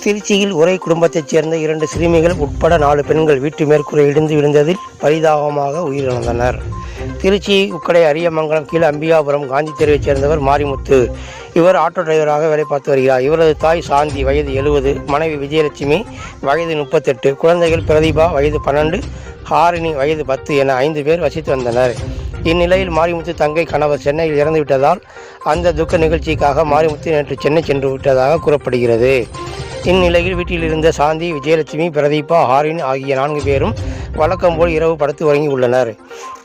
திருச்சியில் ஒரே குடும்பத்தைச் சேர்ந்த 2 சிறுமிகள் உட்பட 4 பெண்கள் வீட்டு மேற்கூரை இடிந்து விழுந்ததில் பரிதாபமாக உயிரிழந்தனர். திருச்சி உக்கடை அரியமங்கலம் கீழ் அம்பிகாபுரம் காந்தி தெருவைச் சேர்ந்தவர் மாரிமுத்து. இவர் ஆட்டோ டிரைவராக வேலை பார்த்து வருகிறார். இவரது தாய் சாந்தி வயது 70, மனைவி விஜயலட்சுமி வயது 38, குழந்தைகள் பிரதீபா வயது 12, ஹாரினி வயது 10 என 5 பேர் வசித்து வந்தனர். இந்நிலையில் மாரிமுத்து தங்கை கணவர் சென்னையில் இறந்துவிட்டதால் அந்த துக்க நிகழ்ச்சிக்காக மாரிமுத்து நேற்று சென்னை சென்று விட்டதாக கூறப்படுகிறது. இந்நிலையில் வீட்டில் இருந்த சாந்தி, விஜயலட்சுமி, பிரதீபா, ஹாரின் ஆகிய 4 பேரும் வழக்கம்போல் இரவு படுத்து உறங்கி உள்ளனர்.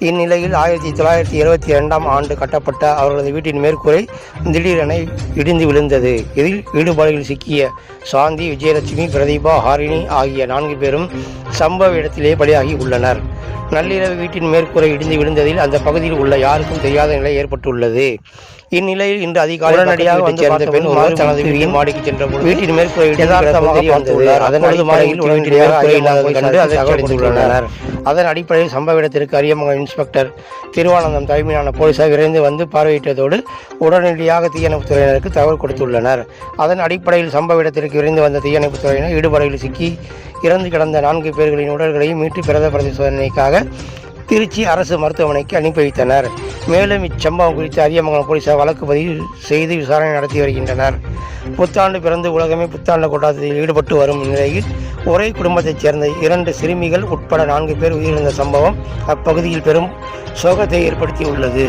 இந்நிலையில் 1972ஆம் ஆண்டு கட்டப்பட்ட அவர்களது வீட்டின் மேற்கூரை திடீரென இடிந்து விழுந்தது. இதில் ஈடுபாடுகளில் சிக்கிய சாந்தி, விஜயலட்சுமி, பிரதீபா, ஹாரினி ஆகிய 4 பேரும் சம்பவ இடத்திலே பலியாகி உள்ளனர். நள்ளிரவு வீட்டின் மேற்கூரை இடிந்து விழுந்ததில் அந்த பகுதியில் உள்ள யாருக்கும் தெரியாத நிலை ஏற்பட்டுள்ளது. இந்நிலையில் இன்று அதிகாலை உடனடியாக வந்து சேர்ந்த பெண் தனது வீட்டின் மாடிக்கு சென்றபோது வீட்டின் மேற்கூரை யதார்த்தமாக வந்துள்ளார். அதன் அடிப்படையில் இல்லாதது அதன் அடிப்படையில் சம்பவ இடத்திற்கு அரியமங்கலம் இன்ஸ்பெக்டர் திருவானந்தம் தலைமையிலான போலீசார் விரைந்து வந்து பார்வையிட்டதோடு உடனடியாக தீயணைப்புத்துறையினருக்கு தகவல் கொடுத்துள்ளனர். அதன் அடிப்படையில் சம்பவ இடத்திற்கு விரைந்து வந்த தீயணைப்புத்துறையினர் ஈடுபாடுகளில் சிக்கி இறந்து கிடந்த 4 பேர்களின் உடல்களையும் மீட்டு பிரேத பரிசோதனைக்காக திருச்சி அரசு மருத்துவமனைக்கு அனுப்பி வைத்தனர். மேலும் இச்சம்பவம் குறித்து அரியமங்கலம் போலீசார் வழக்கு பதிவு செய்து விசாரணை நடத்தி வருகின்றனர். புத்தாண்டு பிறந்து உலகமே புத்தாண்டு கொண்டாட்டத்தில் ஈடுபட்டு வரும் நிலையில் ஒரே குடும்பத்தைச் சேர்ந்த 2 சிறுமிகள் உட்பட 4 பேர் உயிரிழந்த சம்பவம் அப்பகுதியில் பெரும் சோகத்தை ஏற்படுத்தியுள்ளது.